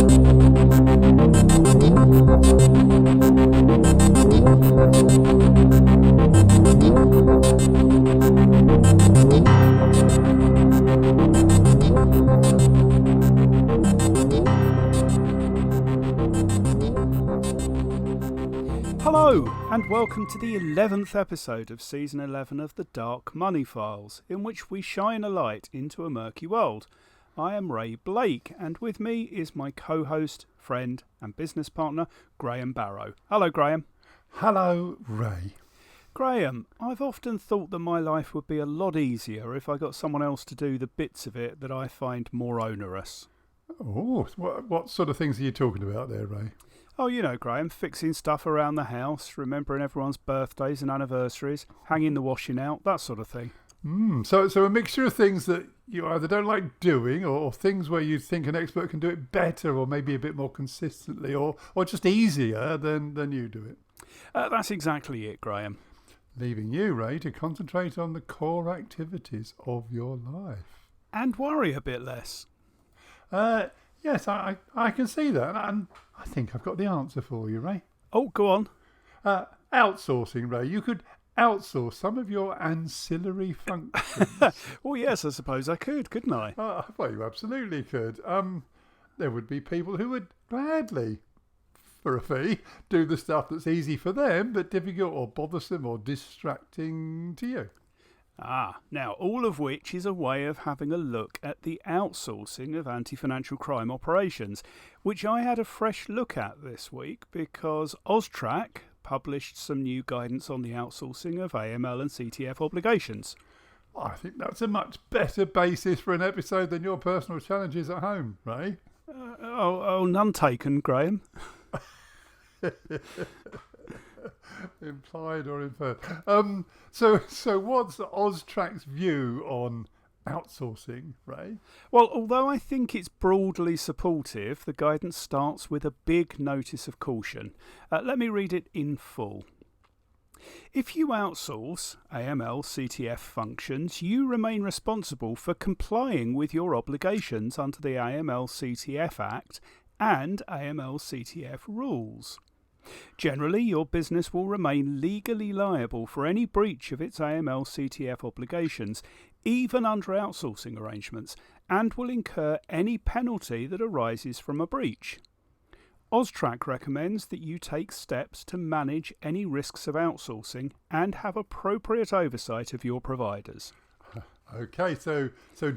Hello, and welcome to the 11th episode of Season 11 of the Dark Money Files, in which we shine a light into a murky world. I am Ray Blake, and with me is my co-host, friend and business partner, Graham Barrow. Hello, Graham. Hello, Ray. Graham, I've often thought that my life would be a lot easier if I got someone else to do the bits of it that I find more onerous. Oh, what sort of things are you talking about there, Ray? Oh, you know, Graham, fixing stuff around the house, remembering everyone's birthdays and anniversaries, hanging the washing out, that sort of thing. So a mixture of things that you either don't like doing or things where you think an expert can do it better or maybe a bit more consistently or just easier than you do it. That's exactly it, Graham. Leaving you, Ray, to concentrate on the core activities of your life. And worry a bit less. Yes, I can see that, and I think I've got the answer for you, Ray. Oh, go on. Outsourcing, Ray. You could outsource some of your ancillary functions. Well, yes, I suppose I could, couldn't I? Well, you absolutely could. There would be people who would gladly, for a fee, do the stuff that's easy for them, but difficult or bothersome or distracting to you. Now, all of which is a way of having a look at the outsourcing of anti-financial crime operations, which I had a fresh look at this week because Austrac published some new guidance on the outsourcing of AML and CTF obligations. I think that's a much better basis for an episode than your personal challenges at home, Ray. None taken, Graham. Implied or inferred. So what's Austrac's view on outsourcing, Ray? Well, although I think it's broadly supportive, the guidance starts with a big notice of caution. Let me read it in full. If you outsource AML CTF functions, you remain responsible for complying with your obligations under the AML CTF Act and AML CTF rules. Generally, your business will remain legally liable for any breach of its AML CTF obligations, even under outsourcing arrangements, and will incur any penalty that arises from a breach. Austrac recommends that you take steps to manage any risks of outsourcing and have appropriate oversight of your providers. Okay, so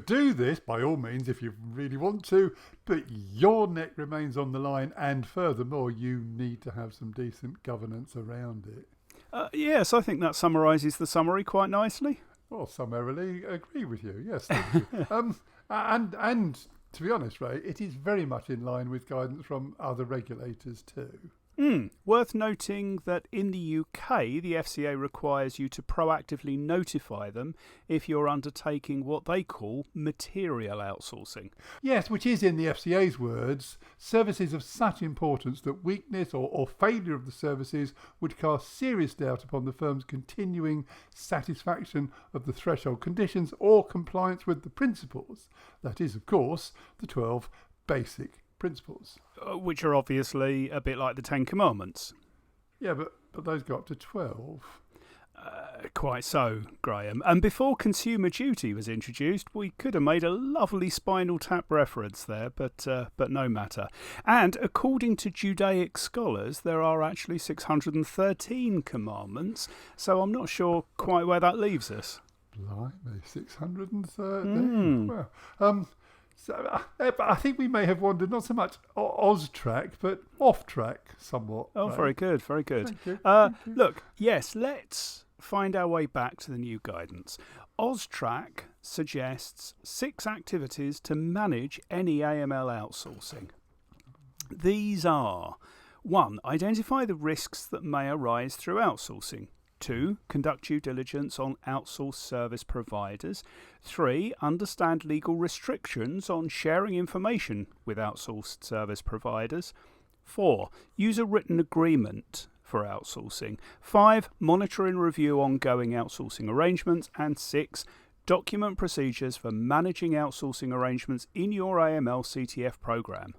do this by all means if you really want to, but your neck remains on the line, and furthermore, you need to have some decent governance around it. Yes, I think that summarises the summary quite nicely. Well, summarily agree with you. Yes, thank you. And to be honest, Ray, it is very much in line with guidance from other regulators too. Worth noting that in the UK, the FCA requires you to proactively notify them if you're undertaking what they call material outsourcing. Yes, which is, in the FCA's words, services of such importance that weakness or failure of the services would cast serious doubt upon the firm's continuing satisfaction of the threshold conditions or compliance with the principles. That is, of course, the 12 basic principles. Which are obviously a bit like the Ten Commandments. Yeah, but those go up to 12. Quite so, Graham. And before Consumer Duty was introduced, we could have made a lovely Spinal Tap reference there, but no matter. And according to Judaic scholars, there are actually 613 commandments, so I'm not sure quite where that leaves us. Blimey, 613? Well, so, I think we may have wandered not so much Austrac, but off track somewhat. Oh, right? Very good, very good. Thank you. Look, yes, let's find our way back to the new guidance. Austrac suggests 6 activities to manage any AML outsourcing. These are: 1. Identify the risks that may arise through outsourcing. 2. Conduct due diligence on outsourced service providers. 3. Understand legal restrictions on sharing information with outsourced service providers. 4. Use a written agreement for outsourcing. 5. Monitor and review ongoing outsourcing arrangements. And 6. Document procedures for managing outsourcing arrangements in your AML CTF program.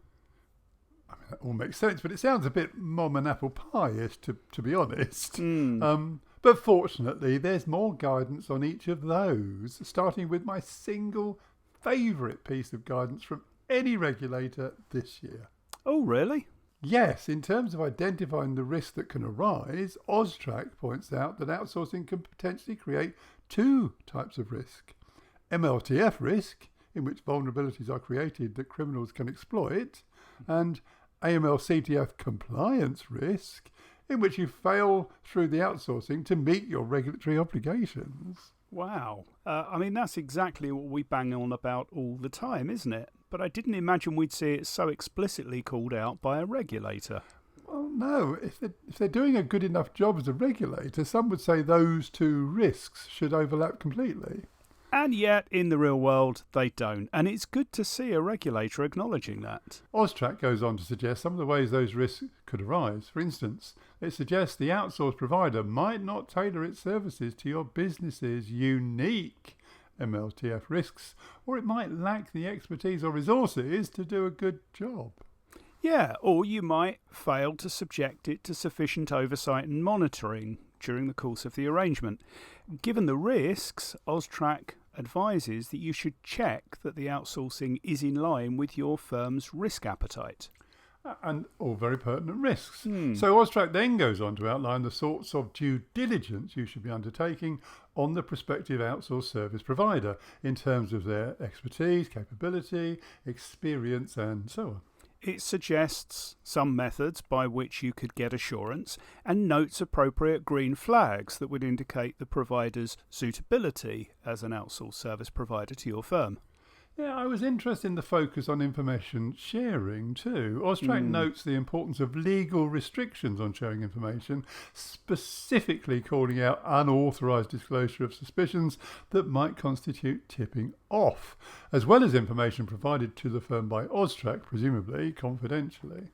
that all makes sense, but it sounds a bit mom and apple pie-ish, to be honest. But fortunately, there's more guidance on each of those, starting with my single favourite piece of guidance from any regulator this year. Oh, really? Yes, in terms of identifying the risks that can arise, Austrac points out that outsourcing can potentially create two types of risk. MLTF risk, in which vulnerabilities are created that criminals can exploit, and AML-CTF compliance risk, in which you fail through the outsourcing to meet your regulatory obligations. Wow. I mean, that's exactly what we bang on about all the time, isn't it? But I didn't imagine we'd see it so explicitly called out by a regulator. Well, no. If they're doing a good enough job as a regulator, some would say those two risks should overlap completely. And yet, in the real world, they don't. And it's good to see a regulator acknowledging that. Austrac goes on to suggest some of the ways those risks could arise. For instance, it suggests the outsourced provider might not tailor its services to your business's unique MLTF risks, or it might lack the expertise or resources to do a good job. Yeah, or you might fail to subject it to sufficient oversight and monitoring during the course of the arrangement. Given the risks, Austrac advises that you should check that the outsourcing is in line with your firm's risk appetite. And all very pertinent risks. So Austrac then goes on to outline the sorts of due diligence you should be undertaking on the prospective outsourced service provider in terms of their expertise, capability, experience and so on. It suggests some methods by which you could get assurance and notes appropriate green flags that would indicate the provider's suitability as an outsourced service provider to your firm. Yeah, I was interested in the focus on information sharing too. Austrac notes the importance of legal restrictions on sharing information, specifically calling out unauthorised disclosure of suspicions that might constitute tipping off, as well as information provided to the firm by Austrac, presumably confidentially.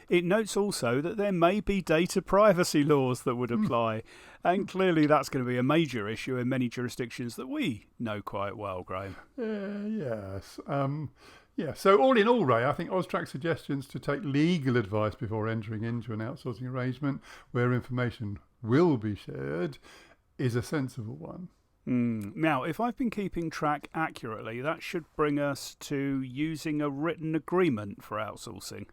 It notes also that there may be data privacy laws that would apply, and clearly that's going to be a major issue in many jurisdictions that we know quite well, Graham. Yes. So all in all, Ray, I think Austrac's suggestions to take legal advice before entering into an outsourcing arrangement where information will be shared is a sensible one. Now, if I've been keeping track accurately, that should bring us to using a written agreement for outsourcing.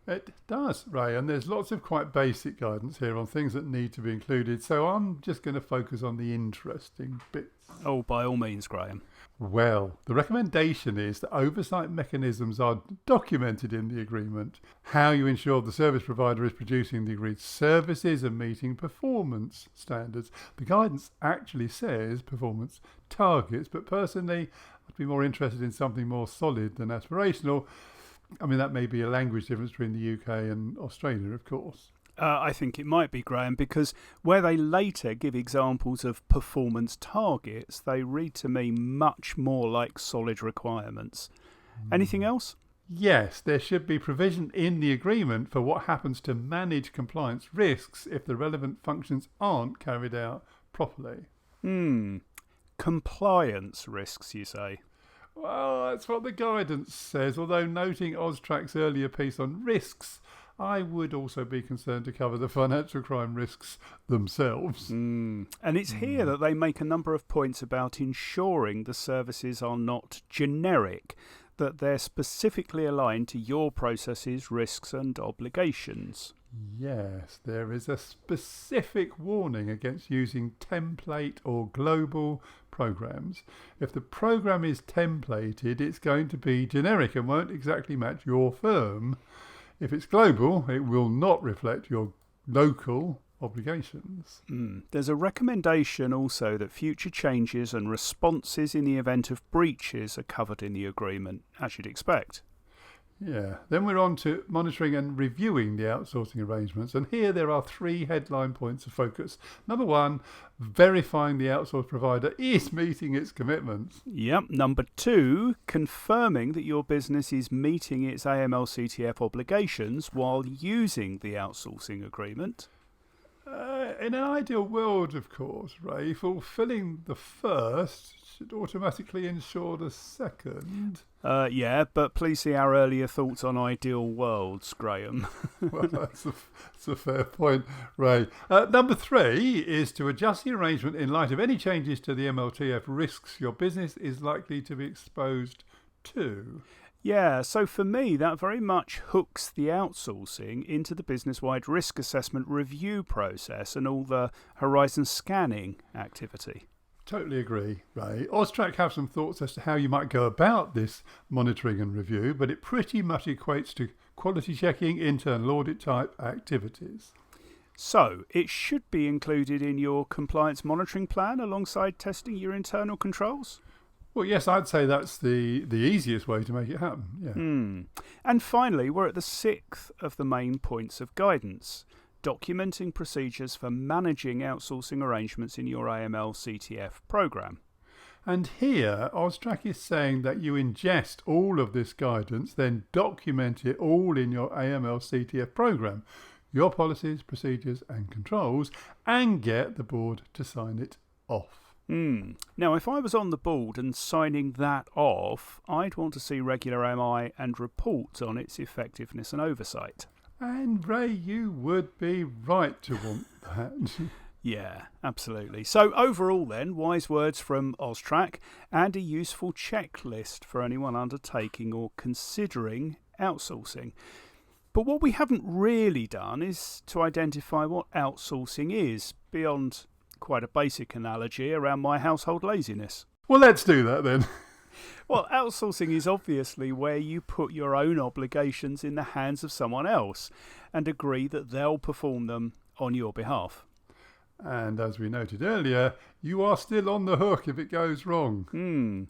It does, Ray, and there's lots of quite basic guidance here on things that need to be included, so I'm just going to focus on the interesting bits. Oh, by all means, Graham. Well, the recommendation is that oversight mechanisms are documented in the agreement, how you ensure the service provider is producing the agreed services and meeting performance standards. The guidance actually says performance targets, but personally, I'd be more interested in something more solid than aspirational. I mean, that may be a language difference between the UK and Australia, of course. I think it might be, Graham, because where they later give examples of performance targets, they read to me much more like solid requirements. Anything else? Yes, there should be provision in the agreement for what happens to manage compliance risks if the relevant functions aren't carried out properly. Compliance risks, you say? Well, that's what the guidance says, although noting Austrac's earlier piece on risks, I would also be concerned to cover the financial crime risks themselves. And it's here that they make a number of points about ensuring the services are not generic, that they're specifically aligned to your processes, risks and obligations. Yes, there is a specific warning against using template or global programs. If the program is templated, it's going to be generic and won't exactly match your firm. If it's global, it will not reflect your local obligations. There's a recommendation also that future changes and responses in the event of breaches are covered in the agreement, as you'd expect. Yeah, then we're on to monitoring and reviewing the outsourcing arrangements, and here there are 3 headline points of focus. Number 1, verifying the outsourced provider is meeting its commitments. Yep. Number 2, confirming that your business is meeting its AML-CTF obligations while using the outsourcing agreement. In an ideal world, of course, Ray, fulfilling the first should automatically ensure the second. Yeah, but please see our earlier thoughts on ideal worlds, Graham. Well, that's a fair point, Ray. Number 3 is to adjust the arrangement in light of any changes to the MLTF risks your business is likely to be exposed to. Yeah, so for me, that very much hooks the outsourcing into the business-wide risk assessment review process and all the horizon scanning activity. Totally agree, Ray. Austrac have some thoughts as to how you might go about this monitoring and review, but it pretty much equates to quality checking, internal audit type activities. So, it should be included in your compliance monitoring plan alongside testing your internal controls? Well, yes, I'd say that's the easiest way to make it happen. Yeah. And finally, we're at the 6th of the main points of guidance, documenting procedures for managing outsourcing arrangements in your AML CTF program. And here, Austrac is saying that you ingest all of this guidance, then document it all in your AML CTF program, your policies, procedures and controls, and get the board to sign it off. Now, if I was on the board and signing that off, I'd want to see regular MI and reports on its effectiveness and oversight. And Ray, you would be right to want that. Yeah, absolutely. So overall then, wise words from Austrac and a useful checklist for anyone undertaking or considering outsourcing. But what we haven't really done is to identify what outsourcing is, beyond quite a basic analogy around my household laziness. Well, let's do that then. Well, outsourcing is obviously where you put your own obligations in the hands of someone else and agree that they'll perform them on your behalf. And as we noted earlier, you are still on the hook if it goes wrong.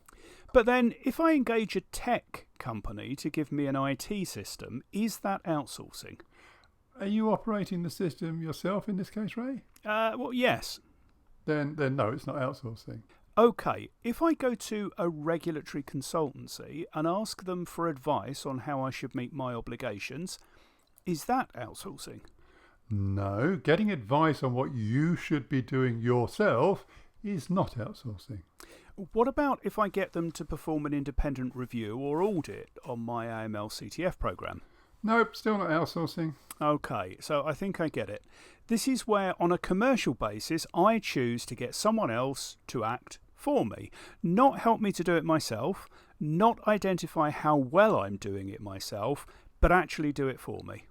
But then, if I engage a tech company to give me an IT system, is that outsourcing? Are you operating the system yourself in this case, Ray? Well, yes. Then no, it's not outsourcing. OK, if I go to a regulatory consultancy and ask them for advice on how I should meet my obligations, is that outsourcing? No, getting advice on what you should be doing yourself is not outsourcing. What about if I get them to perform an independent review or audit on my AML CTF program? Nope, still not outsourcing. OK, so I think I get it. This is where, on a commercial basis, I choose to get someone else to act for me, not help me to do it myself, not identify how well I'm doing it myself, but actually do it for me.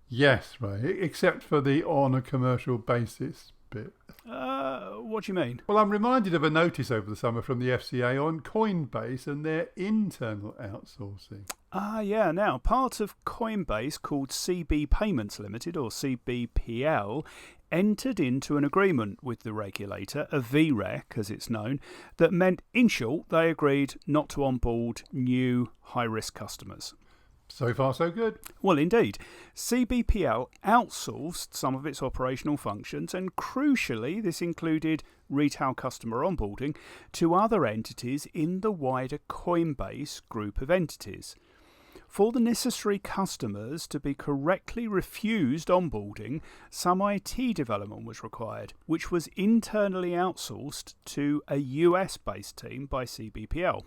Yes, Ray, except for the on a commercial basis bit. What do you mean? Well, I'm reminded of a notice over the summer from the FCA on Coinbase and their internal outsourcing. Yeah. Now, part of Coinbase, called CB Payments Limited, or CBPL, entered into an agreement with the regulator, a VREC as it's known, that meant, in short, they agreed not to onboard new high-risk customers. So far, so good. Well, indeed. CBPL outsourced some of its operational functions, and crucially, this included retail customer onboarding to other entities in the wider Coinbase group of entities. For the necessary customers to be correctly refused onboarding, some IT development was required, which was internally outsourced to a US-based team by CBPL.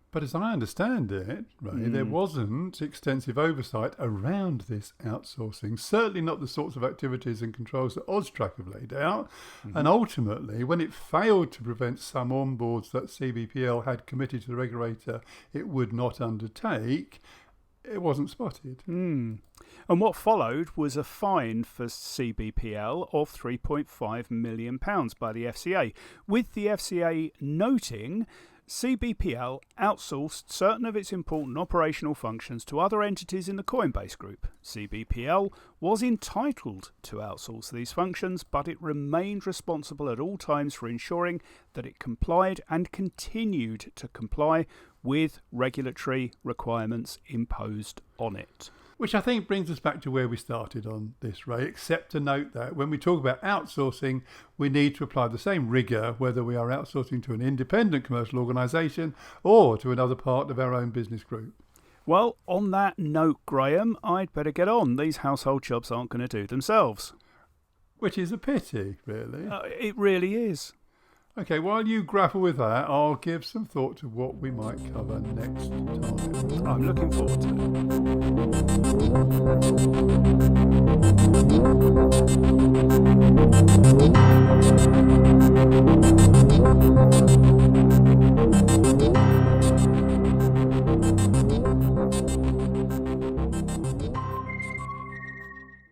But as I understand it, Ray, there wasn't extensive oversight around this outsourcing, certainly not the sorts of activities and controls that Austrac have laid out. And ultimately, when it failed to prevent some onboards that CBPL had committed to the regulator it would not undertake, it wasn't spotted. And what followed was a fine for CBPL of £3.5 million by the FCA, with the FCA noting CBPL outsourced certain of its important operational functions to other entities in the Coinbase group. CBPL was entitled to outsource these functions, but it remained responsible at all times for ensuring that it complied and continued to comply with regulatory requirements imposed on it. Which I think brings us back to where we started on this, Ray, except to note that when we talk about outsourcing, we need to apply the same rigour whether we are outsourcing to an independent commercial organisation or to another part of our own business group. Well, on that note, Graham, I'd better get on. These household jobs aren't going to do themselves. Which is a pity, really. It really is. Okay, while you grapple with that, I'll give some thought to what we might cover next time. I'm looking forward to it.